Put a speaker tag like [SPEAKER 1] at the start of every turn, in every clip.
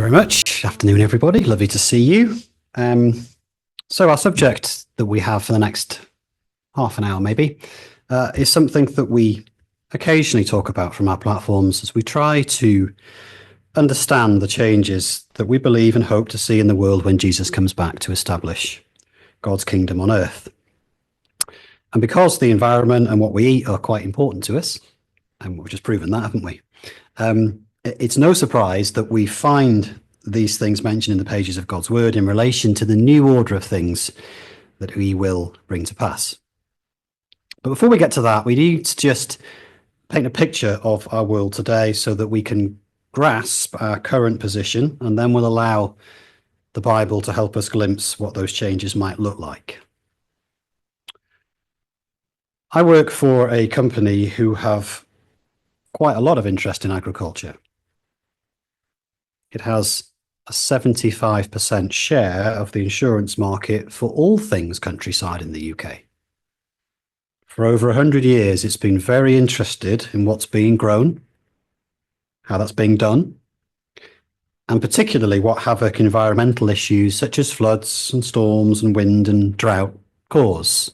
[SPEAKER 1] very much. Afternoon, everybody. Lovely to see you. So our subject that we have for the next half an hour, maybe, is something that we occasionally talk about from our platforms as we try to understand the changes that we believe and hope to see in the world when Jesus comes back to establish God's kingdom on earth. And because the environment and what we eat are quite important to us, and we've just proven that, haven't we? It's no surprise that we find these things mentioned in the pages of God's word in relation to the new order of things that he will bring to pass. But before we get to that, we need to just paint a picture of our world today so that we can grasp our current position, and then we'll allow the Bible to help us glimpse what those changes might look like. I work for a company who have quite a lot of interest in agriculture. It has a 75% share of the insurance market for all things countryside in the UK. For over 100 years, it's been very interested in what's being grown, how that's being done, and particularly what havoc environmental issues such as floods and storms and wind and drought cause.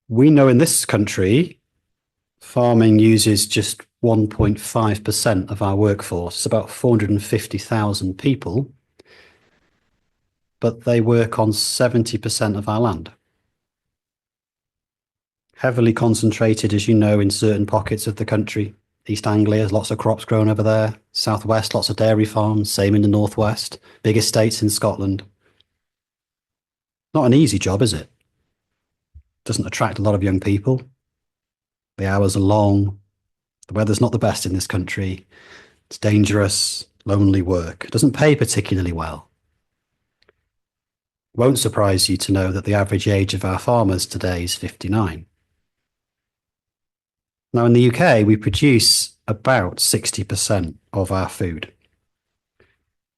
[SPEAKER 1] We know in this country, farming uses just 1.5% of our workforce. It's about 450,000 people, but they work on 70% of our land. Heavily concentrated, as you know, in certain pockets of the country. East Anglia, there's lots of crops grown over there. Southwest, lots of dairy farms, same in the northwest. Big estates in Scotland. Not an easy job, is it? Doesn't attract a lot of young people. The hours are long. The weather's not the best in this country. It's dangerous, lonely work. It doesn't pay particularly well. It won't surprise you to know that the average age of our farmers today is 59. Now, in the UK, we produce about 60% of our food.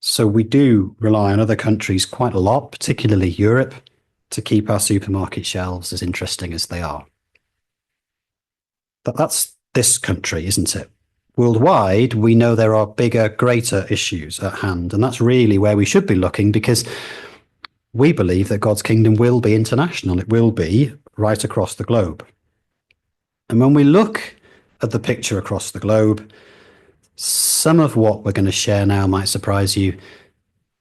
[SPEAKER 1] So we do rely on other countries quite a lot, particularly Europe, to keep our supermarket shelves as interesting as they are. But that's this country, isn't it? Worldwide, we know there are bigger, greater issues at hand, and that's really where we should be looking, because we believe that God's kingdom will be international. It will be right across the globe. And when we look at the picture across the globe, some of what we're going to share now might surprise you.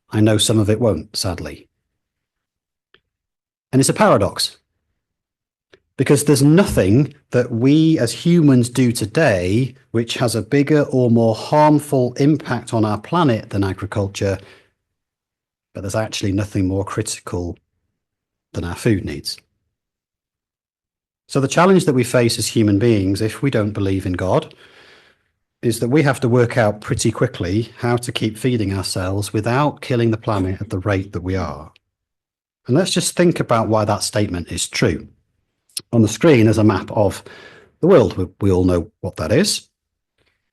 [SPEAKER 1] I know some of it won't, sadly. And it's a paradox, because there's nothing that we as humans do today which has a bigger or more harmful impact on our planet than agriculture, but there's actually nothing more critical than our food needs. So the challenge that we face as human beings, if we don't believe in God, is that we have to work out pretty quickly how to keep feeding ourselves without killing the planet at the rate that we are. And let's just think about why that statement is true. On the screen, there's a map of the world. We all know what that is.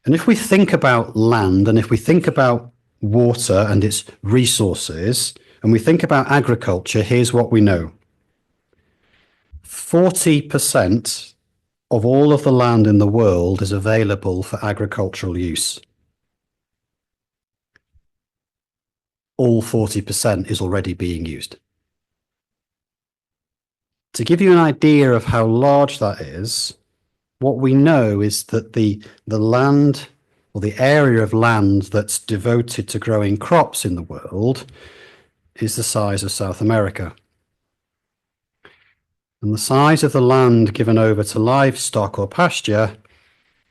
[SPEAKER 1] And if we think about land, and if we think about water and its resources, and we think about agriculture, here's what we know. 40% of all of the land in the world is available for agricultural use. All 40% is already being used. To give you an idea of how large that is, what we know is that the land, or the area of land that's devoted to growing crops in the world, is the size of South America. And the size of the land given over to livestock or pasture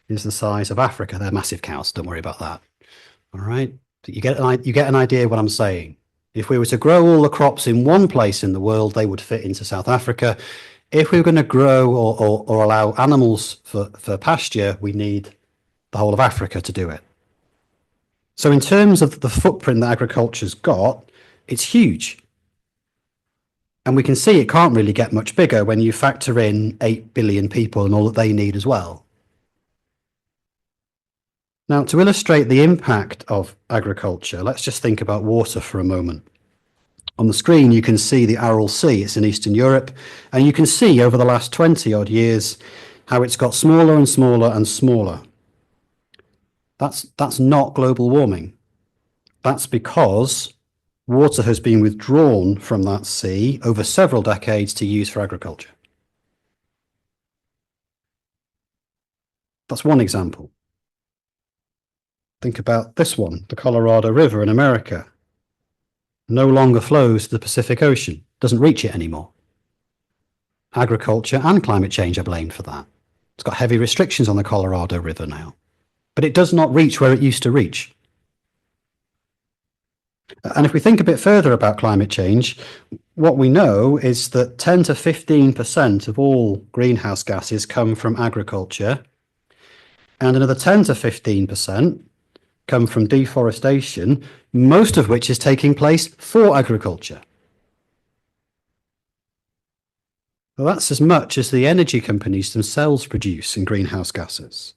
[SPEAKER 1] is the size of Africa. They're massive cows, don't worry about that. All right, you get an idea of what I'm saying. If we were to grow all the crops in one place in the world, they would fit into South Africa. If we were going to grow or allow animals for pasture, we need the whole of Africa to do it. So in terms of the footprint that agriculture's got, it's huge. And we can see it can't really get much bigger when you factor in 8 billion people and all that they need as well. Now, to illustrate the impact of agriculture, let's just think about water for a moment. On the screen, you can see the Aral Sea. It's in Eastern Europe. And you can see over the last 20 odd years how it's got smaller and smaller and smaller. That's not global warming. That's because water has been withdrawn from that sea over several decades to use for agriculture. That's one example. Think about this one, the Colorado River in America. No longer flows to the Pacific Ocean, doesn't reach it anymore. Agriculture and climate change are blamed for that. It's got heavy restrictions on the Colorado River now, but it does not reach where it used to reach. And if we think a bit further about climate change, what we know is that 10 to 15% of all greenhouse gases come from agriculture, and another 10 to 15% come from deforestation, most of which is taking place for agriculture. Well, that's as much as the energy companies themselves produce in greenhouse gases.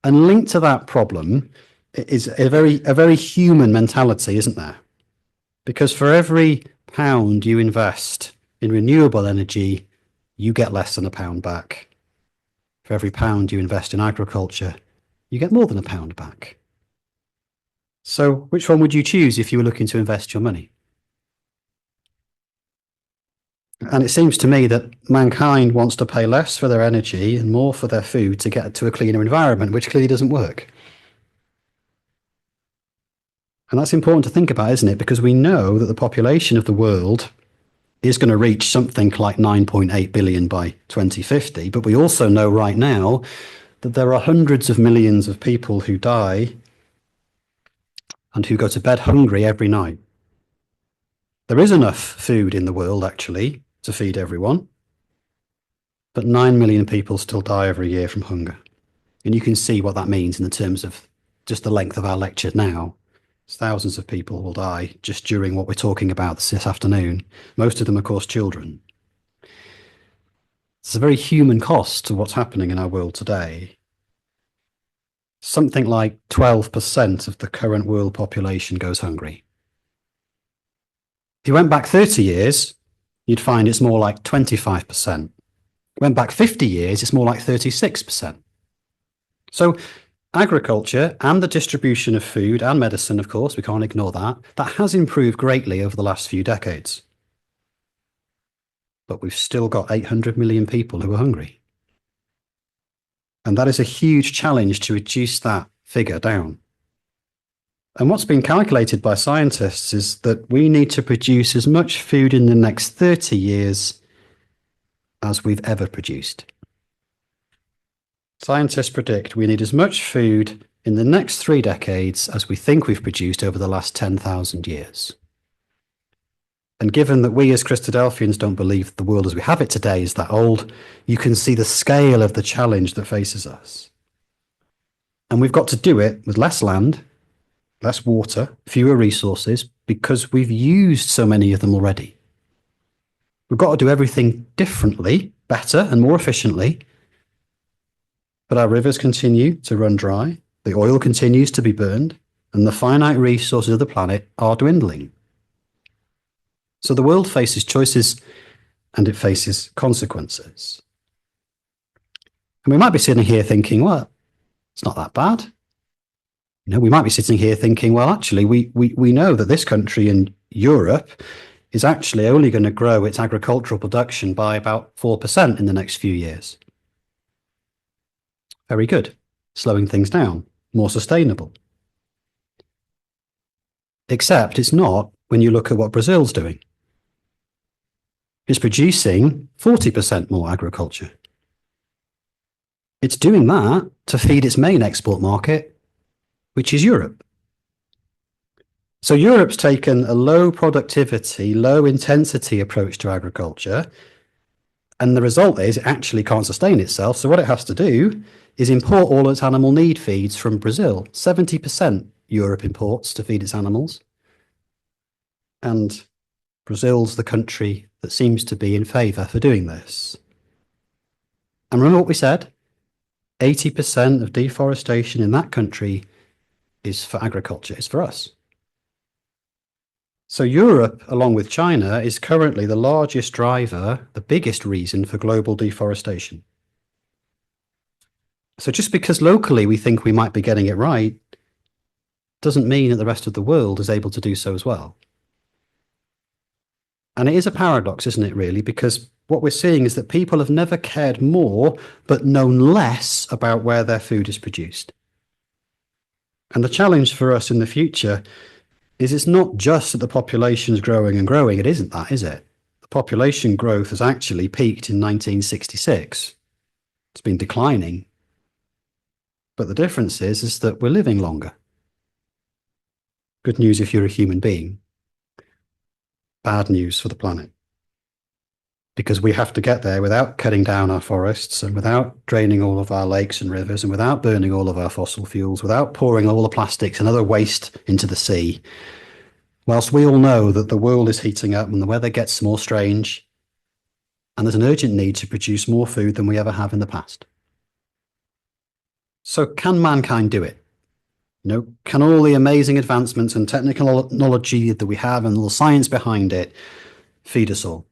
[SPEAKER 1] And linked to that problem is a very human mentality, isn't there? Because for every pound you invest in renewable energy, you get less than a pound back. For every pound you invest in agriculture, you get more than a pound back. So which one would you choose if you were looking to invest your money? And it seems to me that mankind wants to pay less for their energy and more for their food to get to a cleaner environment, which clearly doesn't work. And that's important to think about, isn't it? Because we know that the population of the world is going to reach something like 9.8 billion by 2050. But we also know right now that there are hundreds of millions of people who die and who go to bed hungry every night. There is enough food in the world, actually, to feed everyone, but 9 million people still die every year from hunger. And you can see what that means in the terms of just the length of our lecture now. Thousands of people will die just during what we're talking about this afternoon. Most of them, of course, children. It's a very human cost to what's happening in our world today. Something like 12% of the current world population goes hungry. If you went back 30 years, you'd find it's more like 25%. Went back 50 years, it's more like 36%. So agriculture and the distribution of food and medicine, of course, we can't ignore that, that has improved greatly over the last few decades. But we've still got 800 million people who are hungry. And that is a huge challenge to reduce that figure down. And what's been calculated by scientists is that we need to produce as much food in the next 30 years as we've ever produced. Scientists predict we need as much food in the next 3 decades as we think we've produced over the last 10,000 years. And given that we as Christadelphians don't believe the world as we have it today is that old, you can see the scale of the challenge that faces us. And we've got to do it with less land, less water, fewer resources, because we've used so many of them already. We've got to do everything differently, better and more efficiently. But our rivers continue to run dry, the oil continues to be burned, and the finite resources of the planet are dwindling. So the world faces choices and it faces consequences. And we might be sitting here thinking, well, it's not that bad. You know, we might be sitting here thinking, well, actually, we know that this country in Europe is actually only going to grow its agricultural production by about 4% in the next few years. Very good. Slowing things down, more sustainable. Except it's not when you look at what Brazil's doing. It's producing 40% more agriculture. It's doing that to feed its main export market, which is Europe. So Europe's taken a low productivity, low intensity approach to agriculture, and the result is it actually can't sustain itself. So what it has to do is import all its animal need feeds from Brazil. 70% Europe imports to feed its animals. And Brazil's the country that seems to be in favour for doing this. And remember what we said? 80% of deforestation in that country is for agriculture, it's for us. So Europe, along with China, is currently the largest driver, the biggest reason for global deforestation. So just because locally we think we might be getting it right, doesn't mean that the rest of the world is able to do so as well. And it is a paradox, isn't it, really? Because what we're seeing is that people have never cared more, but known less about where their food is produced. And the challenge for us in the future is it's not just that the population is growing and growing. It isn't that, is it? The population growth has actually peaked in 1966. It's been declining. But the difference is that we're living longer. Good news if you're a human being. Bad news for the planet. Because we have to get there without cutting down our forests and without draining all of our lakes and rivers and without burning all of our fossil fuels, without pouring all the plastics and other waste into the sea. Whilst we all know that the world is heating up and the weather gets more strange, and there's an urgent need to produce more food than we ever have in the past. So can mankind do it? You know, can all the amazing advancements and technology that we have and the science behind it feed us all?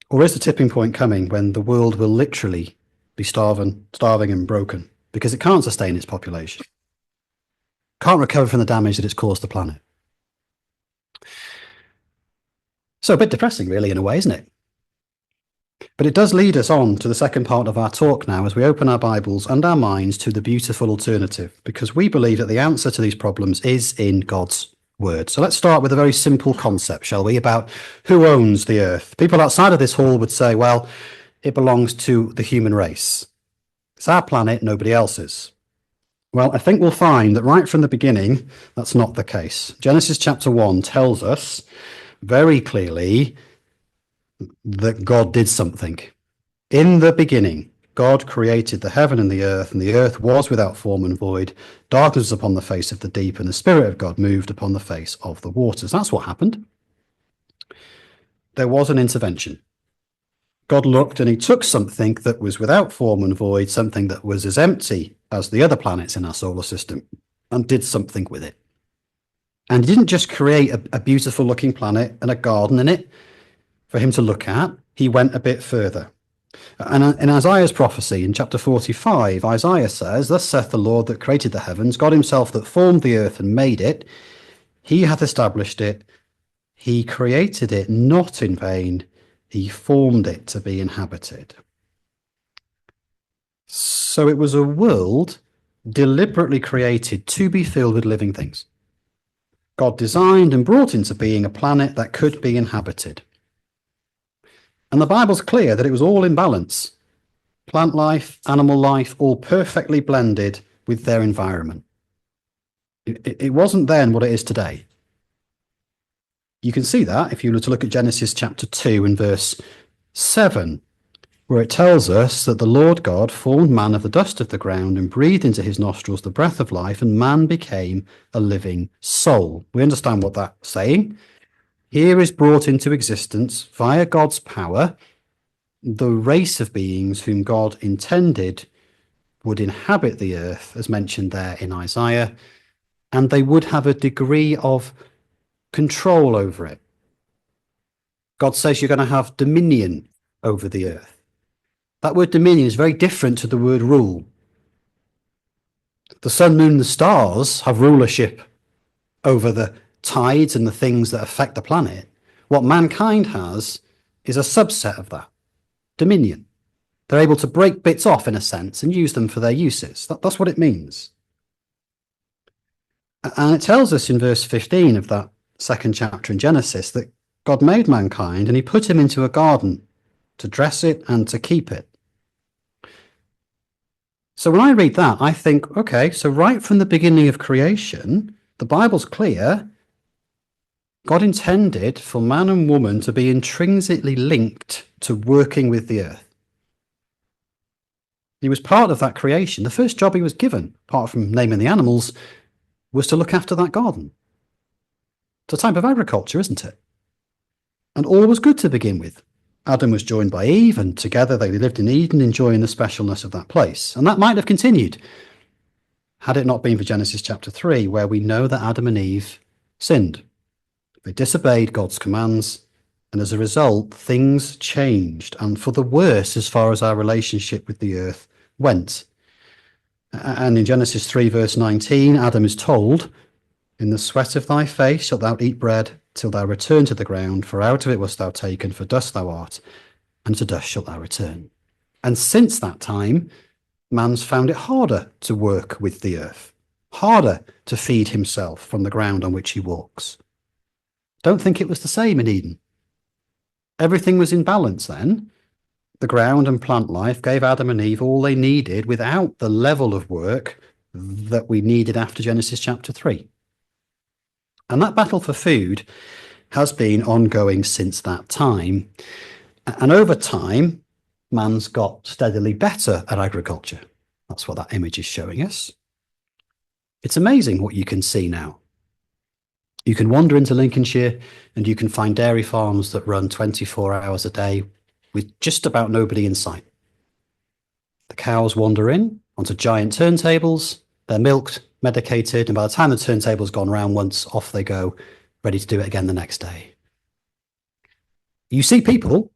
[SPEAKER 1] Or is the tipping point coming when the world will literally be starving and broken because it can't sustain its population? Can't recover from the damage that it's caused the planet. So a bit depressing, really, in a way, isn't it? But it does lead us on to the second part of our talk now as we open our Bibles and our minds to the beautiful alternative, because we believe that the answer to these problems is in God's word. So let's start with a very simple concept, shall we, about who owns the earth. People outside of this hall would say, well, it belongs to the human race. It's our planet, nobody else's. Well, I think we'll find that right from the beginning, that's not the case. Genesis chapter 1 tells us very clearly that God did something. In the beginning, God created the heaven and the earth was without form and void. Darkness was upon the face of the deep, and the Spirit of God moved upon the face of the waters. That's what happened. There was an intervention. God looked and he took something that was without form and void, something that was as empty as the other planets in our solar system, and did something with it. And he didn't just create a beautiful looking planet and a garden in it for him to look at. He went a bit further. And in Isaiah's prophecy in chapter 45, Isaiah says, "Thus saith the Lord that created the heavens, God himself that formed the earth and made it. He hath established it. He created it not in vain. He formed it to be inhabited." So it was a world deliberately created to be filled with living things. God designed and brought into being a planet that could be inhabited. And the Bible's clear that it was all in balance. Plant life, animal life, all perfectly blended with their environment. It wasn't then what it is today. You can see that if you were to look at Genesis chapter 2 and verse 7, where it tells us that the Lord God formed man of the dust of the ground and breathed into his nostrils the breath of life, and man became a living soul. We understand what that's saying. Here is brought into existence via God's power the race of beings whom God intended would inhabit the earth, as mentioned there in Isaiah, and they would have a degree of control over it. God says you're going to have dominion over the earth. That word dominion is very different to the word rule. The sun, moon, and the stars have rulership over the tides and the things that affect the planet. What mankind has is a subset of that, dominion. They're able to break bits off in a sense and use them for their uses. That's what it means. And it tells us in verse 15 of that second chapter in Genesis that God made mankind and he put him into a garden to dress it and to keep it. So when I read that, I think, okay, so right from the beginning of creation, the Bible's clear. God intended for man and woman to be intrinsically linked to working with the earth. He was part of that creation. The first job he was given, apart from naming the animals, was to look after that garden. It's a type of agriculture, isn't it? And all was good to begin with. Adam was joined by Eve, and together they lived in Eden, enjoying the specialness of that place. And that might have continued had it not been for Genesis chapter 3, where we know that Adam and Eve sinned. They disobeyed God's commands, and as a result, things changed, and for the worse as far as our relationship with the earth went. And in Genesis 3, verse 19, Adam is told, "In the sweat of thy face shalt thou eat bread till thou return to the ground, for out of it wast thou taken, for dust thou art, and to dust shalt thou return." And since that time, man's found it harder to work with the earth, harder to feed himself from the ground on which he walks. Don't think it was the same in Eden. Everything was in balance then. The ground and plant life gave Adam and Eve all they needed without the level of work that we needed after Genesis chapter 3. And that battle for food has been ongoing since that time. And over time, man's got steadily better at agriculture. That's what that image is showing us. It's amazing what you can see now. You can wander into Lincolnshire and you can find dairy farms that run 24 hours a day with just about nobody in sight. The cows wander in onto giant turntables, they're milked, medicated, and by the time the turntable's gone round once, off they go, ready to do it again the next day. You see people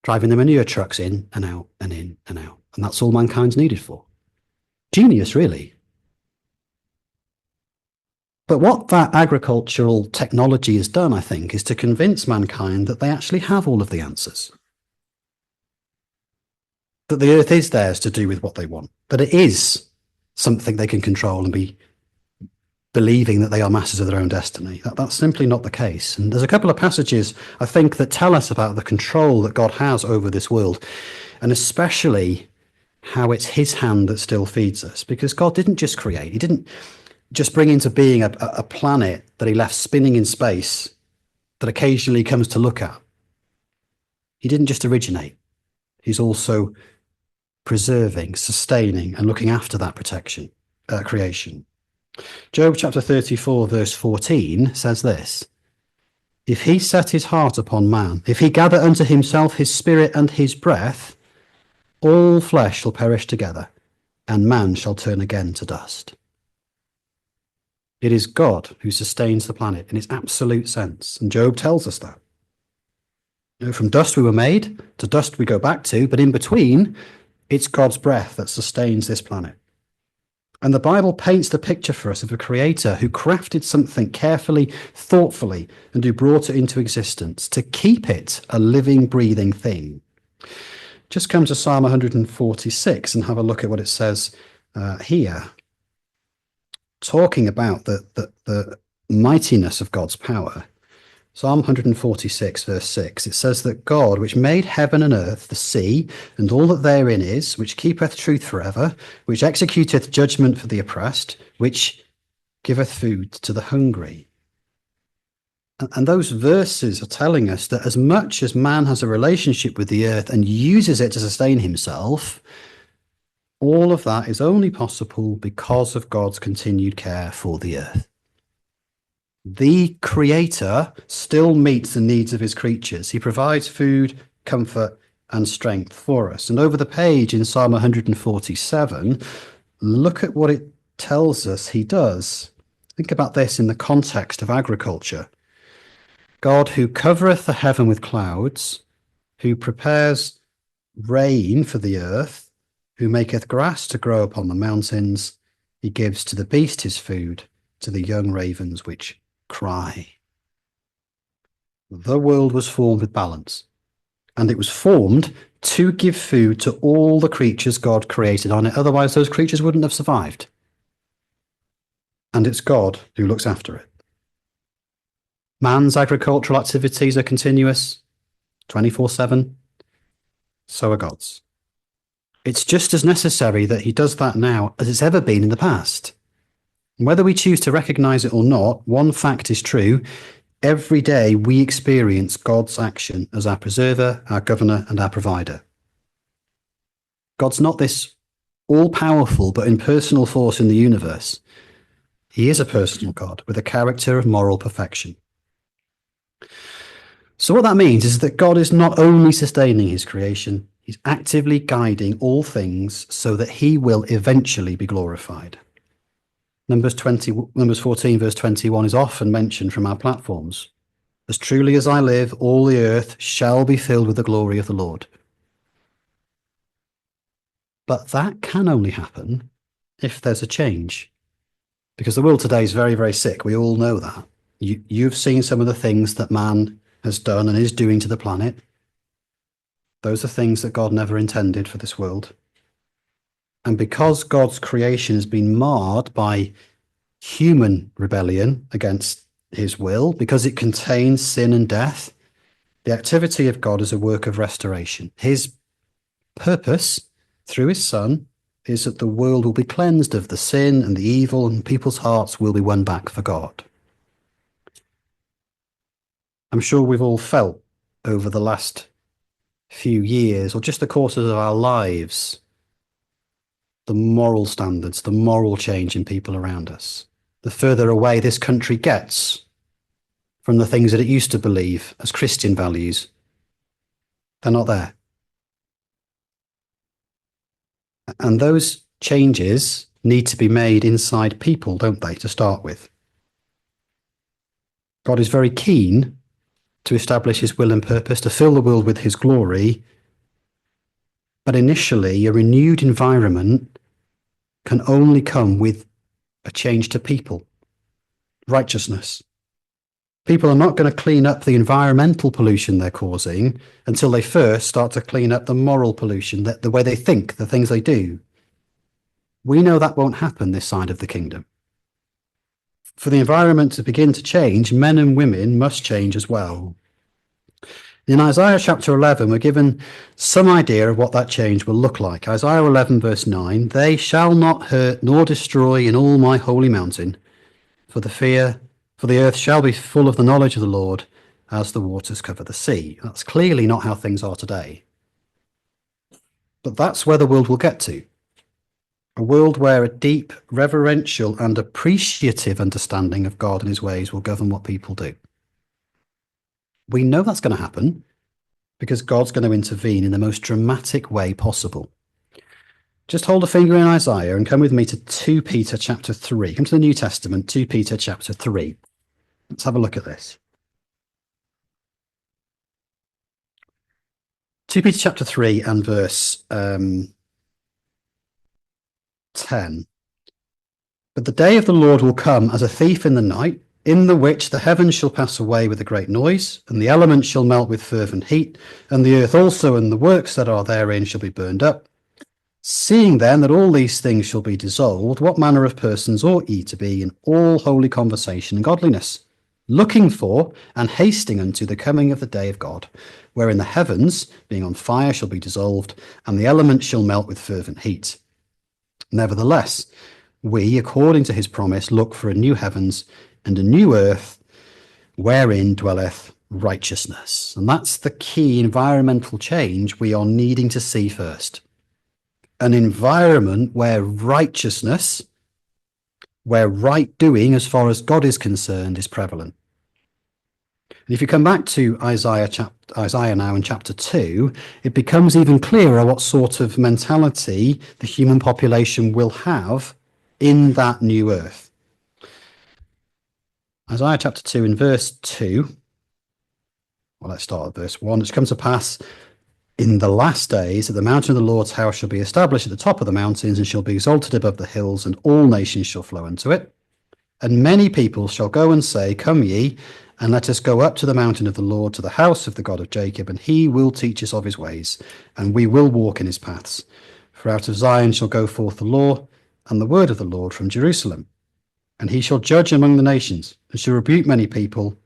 [SPEAKER 1] driving the manure trucks in and out and in and out, and that's all mankind's needed for. Genius, really. But what that agricultural technology has done, I think, is to convince mankind that they actually have all of the answers. That the earth is theirs to do with what they want. That it is something they can control and be believing that they are masters of their own destiny. That's simply not the case. And there's a couple of passages, I think, that tell us about the control that God has over this world, and especially how it's his hand that still feeds us. Because God didn't just create, he didn't just bring into being a planet that he left spinning in space that occasionally comes to look at. He didn't just originate. He's also preserving, sustaining, and looking after that creation. Job chapter 34, verse 14 says this: "If he set his heart upon man, if he gather unto himself his spirit and his breath, all flesh shall perish together, and man shall turn again to dust." It is God who sustains the planet in its absolute sense, and Job tells us that. From dust we were made, to dust we go back to, but in between, it's God's breath that sustains this planet. And the Bible paints the picture for us of a creator who crafted something carefully, thoughtfully, and who brought it into existence to keep it a living, breathing thing. Just come to Psalm 146 and have a look at what it says here, talking about the mightiness of God's power. Psalm 146, verse 6, it says that God, which made heaven and earth, the sea, and all that therein is, which keepeth truth forever, which executeth judgment for the oppressed, which giveth food to the hungry. And those verses are telling us that as much as man has a relationship with the earth and uses it to sustain himself, all of that is only possible because of God's continued care for the earth. The creator still meets the needs of his creatures. He provides food, comfort, and strength for us. And over the page in Psalm 147, look at what it tells us he does. Think about this in the context of agriculture. God, who covereth the heaven with clouds, who prepares rain for the earth, who maketh grass to grow upon the mountains, he gives to the beast his food, to the young ravens which cry. The world was formed with balance, and it was formed to give food to all the creatures God created on it. Otherwise, those creatures wouldn't have survived. And it's God who looks after it. Man's agricultural activities are continuous, 24/7. So are God's. It's just as necessary that he does that now as it's ever been in the past. Whether we choose to recognize it or not, one fact is true. Every day we experience God's action as our preserver, our governor, and our provider. God's not this all-powerful but impersonal force in the universe. He is a personal God with a character of moral perfection. So what that means is that God is not only sustaining his creation, he's actively guiding all things so that he will eventually be glorified. Numbers 14, verse 21 is often mentioned from our platforms. As truly as I live, all the earth shall be filled with the glory of the Lord. But that can only happen if there's a change. Because the world today is very, very sick. We all know that. You've seen some of the things that man has done and is doing to the planet. Those are things that God never intended for this world. And because God's creation has been marred by human rebellion against his will, because it contains sin and death, the activity of God is a work of restoration. His purpose through his Son is that the world will be cleansed of the sin and the evil, and people's hearts will be won back for God. I'm sure we've all felt over the last few years, or just the courses of our lives, the moral standards, the moral change in people around us. The further away this country gets from the things that it used to believe as Christian values, they're not there. And those changes need to be made inside people, don't they, to start with? God is very keen to establish his will and purpose, to fill the world with his glory. But initially, a renewed environment can only come with a change to people, righteousness. People are not going to clean up the environmental pollution they're causing until they first start to clean up the moral pollution, the way they think, the things they do. We know that won't happen this side of the kingdom. For the environment to begin to change, men and women must change as well. In Isaiah chapter 11, we're given some idea of what that change will look like. Isaiah 11 verse 9, "They shall not hurt nor destroy in all my holy mountain, for the earth shall be full of the knowledge of the Lord as the waters cover the sea." That's clearly not how things are today. But that's where the world will get to. A world where a deep, reverential and appreciative understanding of God and his ways will govern what people do. We know that's going to happen because God's going to intervene in the most dramatic way possible. Just hold a finger in Isaiah and come with me to 2 Peter chapter 3. Come to the New Testament, 2 Peter chapter 3. Let's have a look at this. 2 Peter chapter 3 and verse 10. "But the day of the Lord will come as a thief in the night, in the which the heavens shall pass away with a great noise, and the elements shall melt with fervent heat, and the earth also and the works that are therein shall be burned up. Seeing then that all these things shall be dissolved, what manner of persons ought ye to be in all holy conversation and godliness, looking for and hasting unto the coming of the day of God, wherein the heavens, being on fire, shall be dissolved, and the elements shall melt with fervent heat. Nevertheless, we, according to his promise, look for a new heavens and a new earth, wherein dwelleth righteousness." And that's the key environmental change we are needing to see first. An environment where righteousness, where right doing as far as God is concerned, is prevalent. And if you come back to Isaiah now in chapter 2, it becomes even clearer what sort of mentality the human population will have in that new earth. Isaiah chapter 2 in verse 2. Well, let's start at verse 1. "It comes to pass in the last days that the mountain of the Lord's house shall be established at the top of the mountains, and shall be exalted above the hills, and all nations shall flow unto it. And many people shall go and say, Come ye, and let us go up to the mountain of the Lord, to the house of the God of Jacob, and he will teach us of his ways, and we will walk in his paths. For out of Zion shall go forth the law, and the word of the Lord from Jerusalem. And he shall judge among the nations, and shall rebuke many people,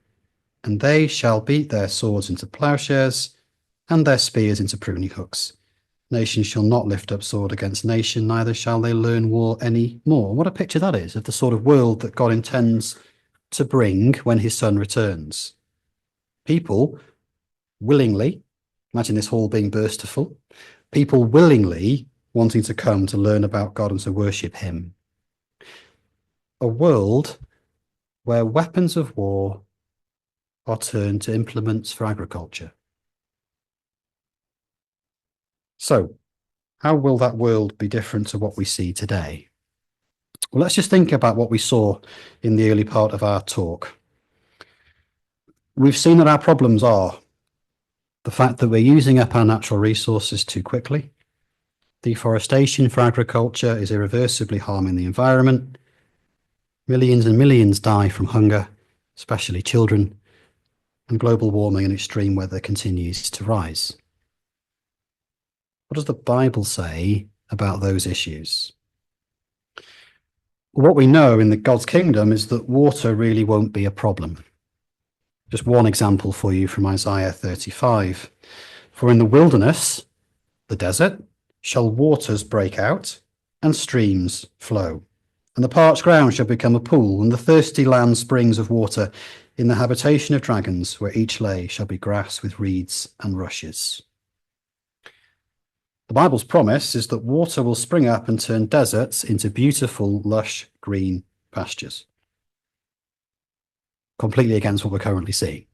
[SPEAKER 1] and they shall beat their swords into plowshares, and their spears into pruning hooks. Nation shall not lift up sword against nation, neither shall they learn war any more." What a picture that is of the sort of world that God intends to bring when his Son returns. People willingly, imagine this hall being burst full, people willingly wanting to come to learn about God and to worship him. A world where weapons of war are turned to implements for agriculture. So, how will that world be different to what we see today? Well, let's just think about what we saw in the early part of our talk. We've seen that our problems are the fact that we're using up our natural resources too quickly, Deforestation for agriculture is irreversibly harming the environment. Millions and millions die from hunger, especially children, and global warming and extreme weather continues to rise. What does the Bible say about those issues? What we know in God's kingdom is that water really won't be a problem. Just one example for you from Isaiah 35. For in the wilderness, the desert, shall waters break out and streams flow. And the parched ground shall become a pool, and the thirsty land springs of water. In the habitation of dragons, where each lay, shall be grass with reeds and rushes. The Bible's promise is that water will spring up and turn deserts into beautiful, lush, green pastures. Completely against what we're currently seeing.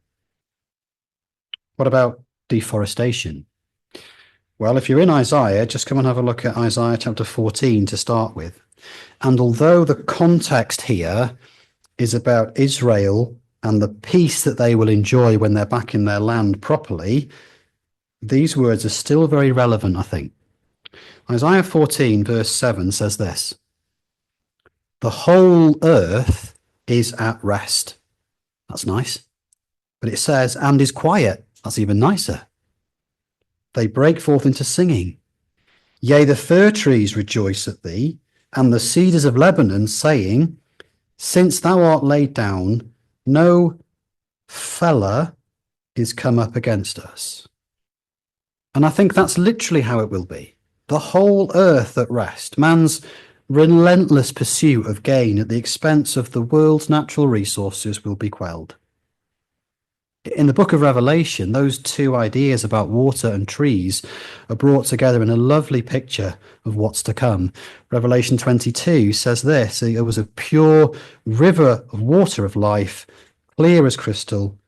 [SPEAKER 1] What about deforestation? Well, if you're in Isaiah, just come and have a look at Isaiah chapter 14 to start with. And although the context here is about Israel and the peace that they will enjoy when they're back in their land properly, these words are still very relevant, I think. Isaiah 14 verse 7 says this: the whole earth is at rest. That's nice. But it says, and is quiet. That's even nicer. They break forth into singing. Yea, the fir trees rejoice at thee, and the cedars of Lebanon, saying, since thou art laid down, no feller is come up against us. And I think that's literally how it will be. The whole earth at rest. Man's relentless pursuit of gain at the expense of the world's natural resources will be quelled. In the book of Revelation, those two ideas about water and trees are brought together in a lovely picture of what's to come. Revelation 22 says this: it was a pure river of water of life, clear as crystal,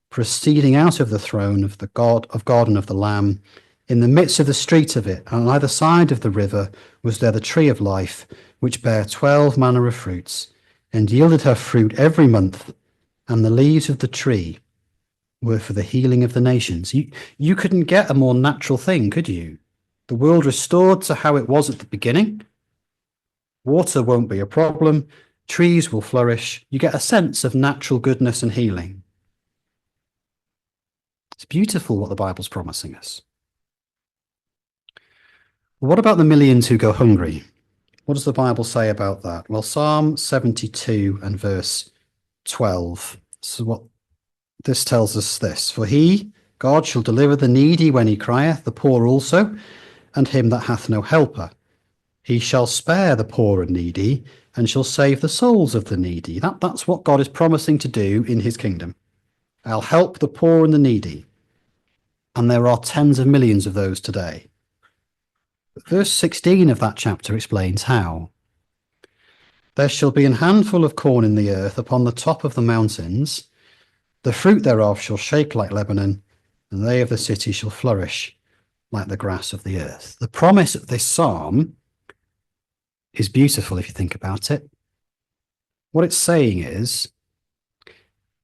[SPEAKER 1] proceeding out of the throne of God and of the Lamb. In the midst of the street of it, on either side of the river, was there the tree of life, which bare 12 manner of fruits, and yielded her fruit every month, and the leaves of the tree were for the healing of the nations. You couldn't get a more natural thing, could you? The world restored to how it was at the beginning. Water won't be a problem. Trees will flourish. You get a sense of natural goodness and healing. It's beautiful what the Bible's promising us. What about the millions who go hungry? What does the Bible say about that? Well, Psalm 72 and verse 12. So what this tells us this: for he, God, shall deliver the needy when he crieth, the poor also, and him that hath no helper. He shall spare the poor and needy, and shall save the souls of the needy. That's what God is promising to do in his kingdom. I'll help the poor and the needy. And there are tens of millions of those today. Verse 16 of that chapter explains how. There shall be an handful of corn in the earth upon the top of the mountains. The fruit thereof shall shake like Lebanon, and they of the city shall flourish like the grass of the earth. The promise of this psalm is beautiful if you think about it. What it's saying is,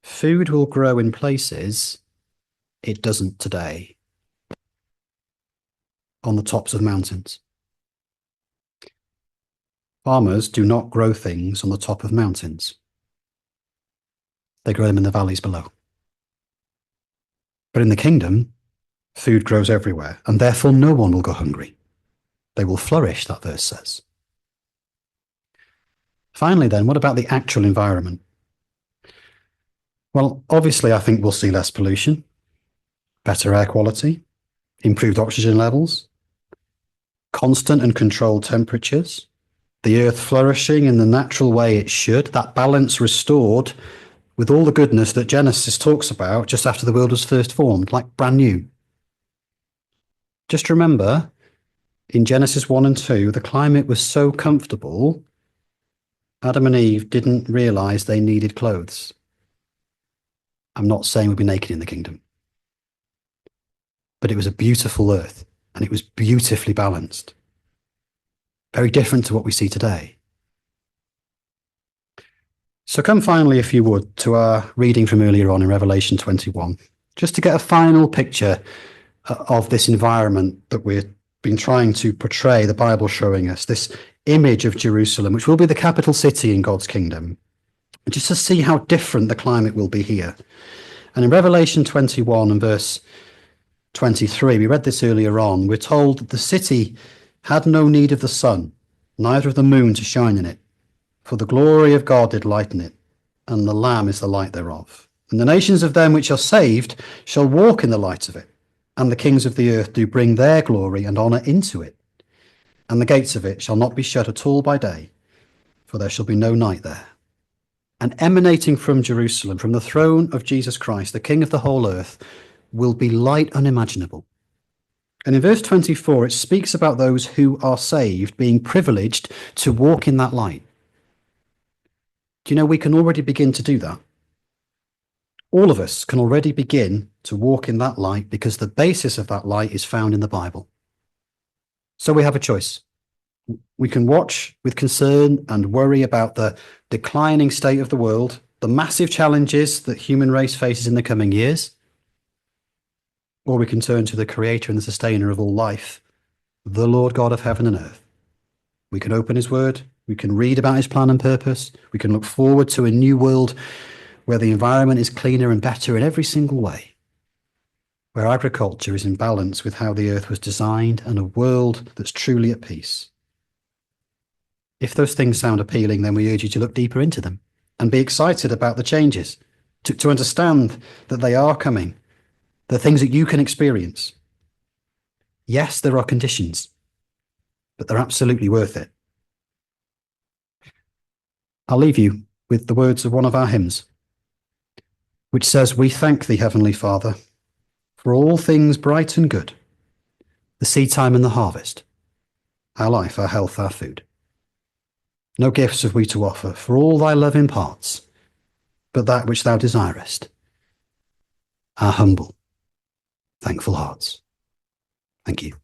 [SPEAKER 1] food will grow in places it doesn't today, on the tops of mountains. Farmers do not grow things on the top of mountains. They grow them in the valleys below. But in the kingdom, food grows everywhere, and therefore no one will go hungry. They will flourish, that verse says. Finally then, what about the actual environment? Well, obviously I think we'll see less pollution, better air quality, improved oxygen levels, constant and controlled temperatures, the earth flourishing in the natural way it should, that balance restored with all the goodness that Genesis talks about just after the world was first formed, like brand new. Just remember, in Genesis 1 and 2, the climate was so comfortable, Adam and Eve didn't realize they needed clothes. I'm not saying we'll be naked in the kingdom. But it was a beautiful earth, and it was beautifully balanced. Very different to what we see today. So come finally, if you would, to our reading from earlier on in Revelation 21, just to get a final picture of this environment that we're been trying to portray, the Bible showing us, this image of Jerusalem, which will be the capital city in God's kingdom, just to see how different the climate will be here. And in Revelation 21 and verse 23, we read this earlier on, we're told that the city had no need of the sun, neither of the moon to shine in it, for the glory of God did lighten it, and the Lamb is the light thereof. And the nations of them which are saved shall walk in the light of it, and the kings of the earth do bring their glory and honour into it. And the gates of it shall not be shut at all by day, for there shall be no night there. And emanating from Jerusalem, from the throne of Jesus Christ, the King of the whole earth, will be light unimaginable. And in verse 24, it speaks about those who are saved being privileged to walk in that light. Do you know, we can already begin to do that? All of us can already begin to walk in that light because the basis of that light is found in the Bible. So we have a choice. We can watch with concern and worry about the declining state of the world, the massive challenges that human race faces in the coming years, or we can turn to the creator and the sustainer of all life, the Lord God of heaven and earth. We can open his word, we can read about his plan and purpose, we can look forward to a new world where the environment is cleaner and better in every single way, where agriculture is in balance with how the earth was designed, and a world that's truly at peace. If those things sound appealing, then we urge you to look deeper into them and be excited about the changes, to understand that they are coming, the things that you can experience. Yes, there are conditions, but they're absolutely worth it. I'll leave you with the words of one of our hymns, which says, "We thank thee, Heavenly Father, for all things bright and good, the seed time and the harvest, our life, our health, our food. No gifts have we to offer, for all thy love imparts, but that which thou desirest, our humble, thankful hearts." Thank you.